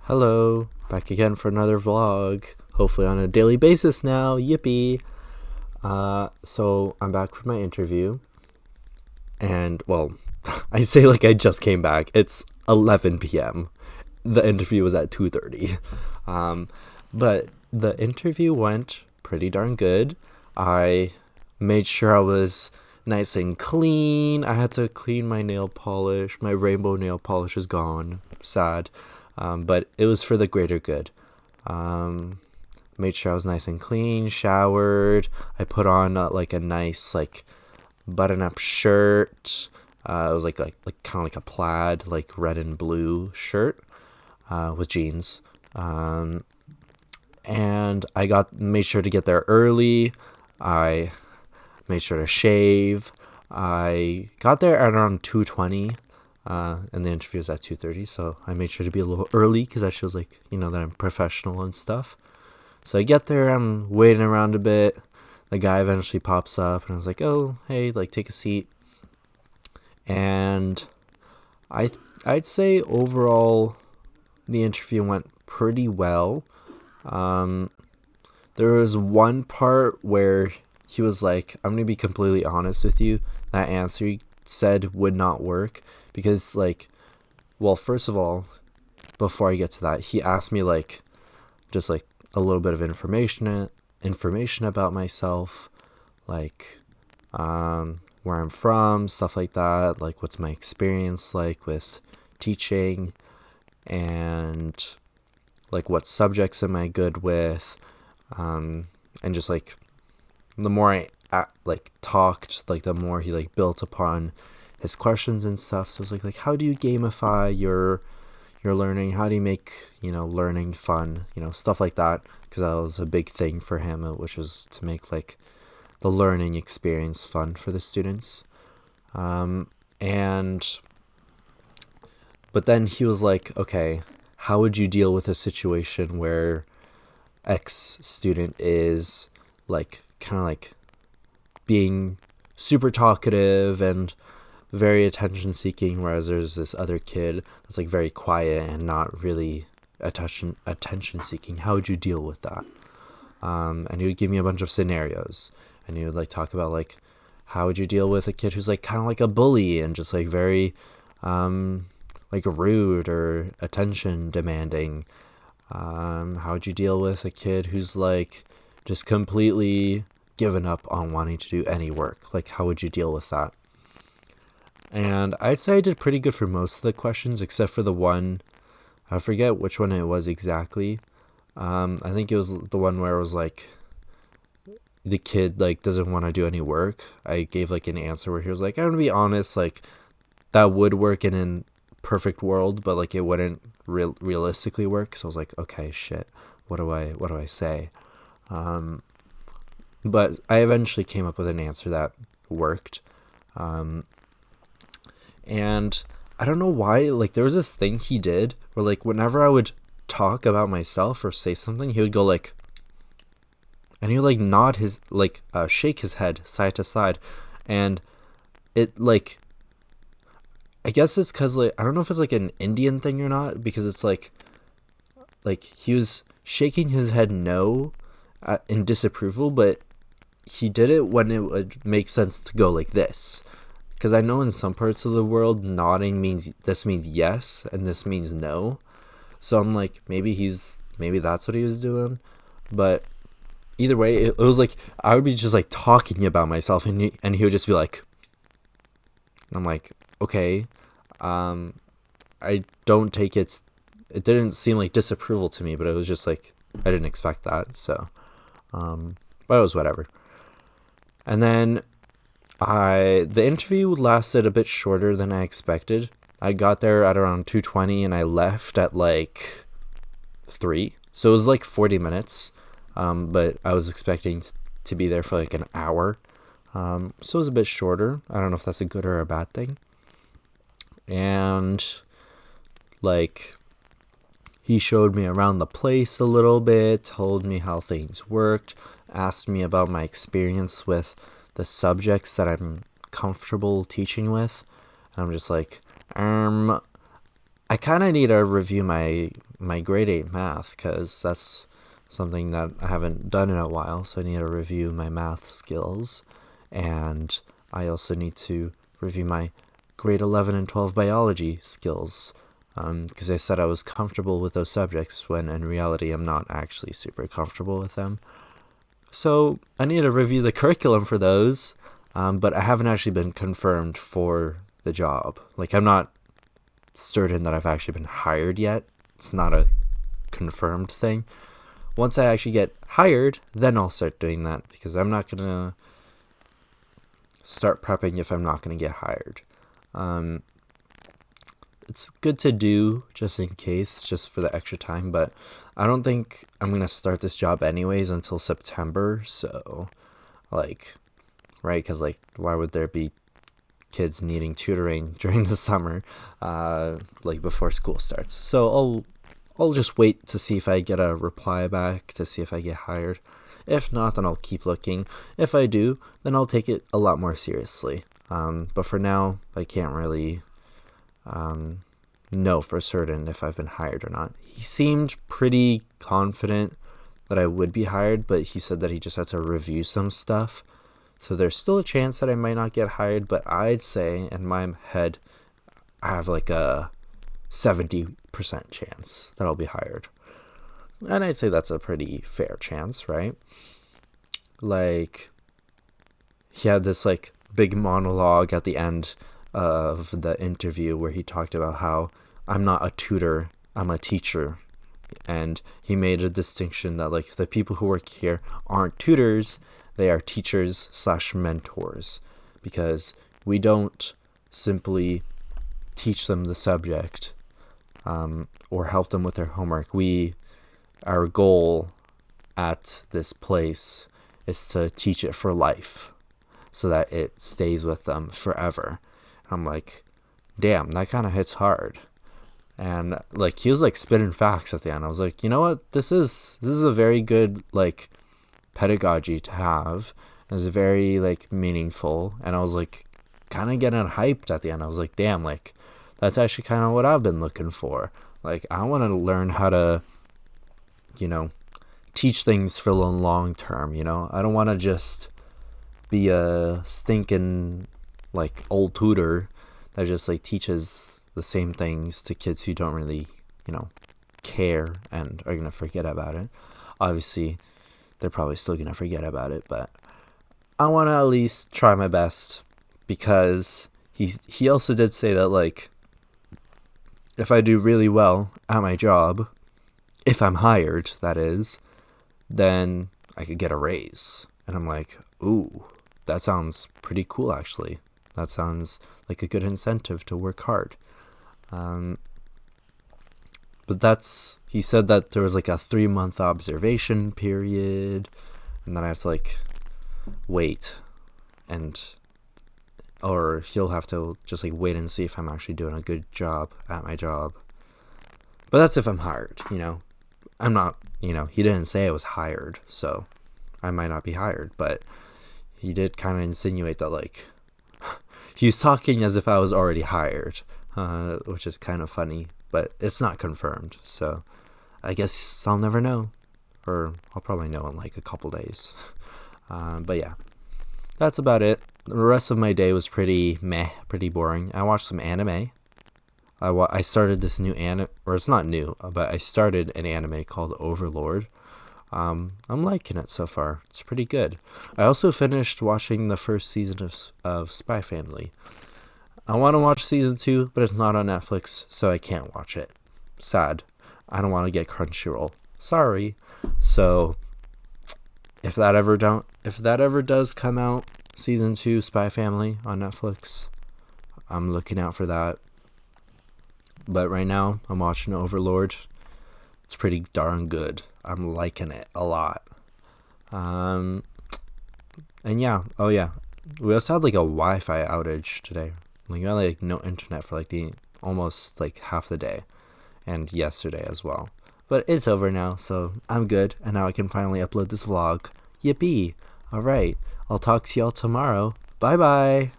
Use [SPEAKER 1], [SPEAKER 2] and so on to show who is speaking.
[SPEAKER 1] Hello, back again for another vlog. Hopefully on a daily basis now. Yippee! So I'm back from my interview, and well, I say like I just came back. It's 11 p.m. The interview was at 2:30, but the interview went pretty darn good. I made sure I was nice and clean. I had to clean my nail polish. My rainbow nail polish is gone. Sad. But it was for the greater good. Made sure I was nice and clean, showered. I put on like a nice like button-up shirt. It was like kind of like a plaid, like red and blue shirt with jeans. And I made sure to get there early. I made sure to shave. I got there at around 2:20. And the interview was at 2:30, so I made sure to be a little early because that shows like, that I'm professional and stuff. So I get there, I'm waiting around a bit. The guy eventually pops up and I was like, oh, hey, like take a seat. And I'd say overall the interview went pretty well. There was one part where he was like, I'm gonna be completely honest with you, that answer he said would not work. Because, first of all, before I get to that, he asked me, just, a little bit of information about myself, where I'm from, stuff like that, what's my experience like with teaching, and, what subjects am I good with, and just, the more I, talked, the more he, built upon his questions and stuff. So it's like how do you gamify your learning? How do you make learning fun? Stuff like that, because that was a big thing for him, which was to make the learning experience fun for the students. But then he was like, okay, how would you deal with a situation where X student is kind of being super talkative and very attention seeking, whereas there's this other kid that's very quiet and not really attention seeking? How would you deal with that? And he would give me a bunch of scenarios, and he would talk about how would you deal with a kid who's kind of like a bully and just very rude or attention demanding. How would you deal with a kid who's just completely given up on wanting to do any work? How would you deal with that? And I'd say I did pretty good for most of the questions, except for the one, I forget which one it was exactly. I think it was the one where it was the kid doesn't want to do any work. I gave an answer where he was like, I'm gonna be honest, that would work in a perfect world, but it wouldn't realistically work. So I was like, okay, shit, what do I say? But I eventually came up with an answer that worked. And I don't know why, there was this thing he did where whenever I would talk about myself or say something, he would go and he would nod his shake his head side to side, and it I guess it's because I don't know if it's an Indian thing or not, because it's he was shaking his head no in disapproval, but he did it when it would make sense to go like this. Because I know in some parts of the world, nodding means yes, and this means no. So I'm maybe that's what he was doing. But either way, it was I would be just talking about myself, and he would just be I'm okay, I don't take it didn't seem like disapproval to me, but it was just I didn't expect that. So, but it was whatever. And then the interview lasted a bit shorter than I expected. I got there at around 2:20 and I left at 3. So it was 40 minutes. But I was expecting to be there for an hour. So it was a bit shorter. I don't know if that's a good or a bad thing. And he showed me around the place a little bit, told me how things worked, asked me about my experience with the subjects that I'm comfortable teaching with. And I'm just I kind of need to review my my grade 8 math, because that's something that I haven't done in a while, so I need to review my math skills. And I also need to review my grade 11 and 12 biology skills, because I said I was comfortable with those subjects when in reality I'm not actually super comfortable with them. So I need to review the curriculum for those, but I haven't actually been confirmed for the job. Like, I'm not certain that I've actually been hired yet. It's not a confirmed thing. Once I actually get hired, then I'll start doing that, because I'm not going to start prepping if I'm not going to get hired. It's good to do just in case, just for the extra time, but I don't think I'm going to start this job anyways until September. So, like, right? Because, like, why would there be kids needing tutoring during the summer, like, before school starts? So I'll just wait to see if I get a reply back, to see if I get hired. If not, then I'll keep looking. If I do, then I'll take it a lot more seriously. But for now, I can't really know for certain if I've been hired or not. He seemed pretty confident that I would be hired, but he said that he just had to review some stuff. So there's still a chance that I might not get hired, but I'd say in my head, I have like a 70% chance that I'll be hired. And I'd say that's a pretty fair chance, right? Like, he had this like big monologue at the end of the interview where he talked about how I'm not a tutor, I'm a teacher. And he made a distinction that, like, the people who work here aren't tutors, they are teachers/mentors, because we don't simply teach them the subject or help them with their homework. Our goal at this place is to teach it for life so that it stays with them forever. I'm like, damn, that kind of hits hard. And like, he was like spitting facts at the end. I was like, you know what? This is a very good like pedagogy to have. It was very like meaningful. And I was like kind of getting hyped at the end. I was like, damn, like that's actually kind of what I've been looking for. Like, I want to learn how to, you know, teach things for the long term, you know? I don't want to just be a stinking like old tutor that just like teaches the same things to kids who don't really, you know, care and are going to forget about it. Obviously, they're probably still going to forget about it, but I want to at least try my best, because he also did say that, like, if I do really well at my job, if I'm hired, that is, then I could get a raise. And I'm like, ooh, that sounds pretty cool, actually. That sounds like a good incentive to work hard. But he said that there was like a 3-month observation period, and then I have to like wait, or he'll have to just like wait and see if I'm actually doing a good job at my job. But that's if I'm hired, you know. I'm not, you know, he didn't say I was hired, so I might not be hired, but he did kind of insinuate that, like, he was talking as if I was already hired, which is kind of funny, but it's not confirmed, so I guess I'll never know, or I'll probably know in like a couple days. But yeah, that's about it. The rest of my day was pretty boring. I watched some anime. I started this new anime, or it's not new, but I started an anime called Overlord. I'm liking it so far. It's pretty good. I also finished watching the first season of Spy Family. I want to watch season 2, but it's not on Netflix, so I can't watch it. Sad. I don't want to get Crunchyroll. Sorry. So if that ever does come out, season 2 Spy Family on Netflix, I'm looking out for that. But right now, I'm watching Overlord. It's pretty darn good. I'm liking it a lot. And yeah, oh yeah, we also had like a Wi-Fi outage today. Like, we had like no internet for like almost like half the day, and yesterday as well. But it's over now, so I'm good, and now I can finally upload this vlog. Yippee! All right, I'll talk to y'all tomorrow. Bye bye.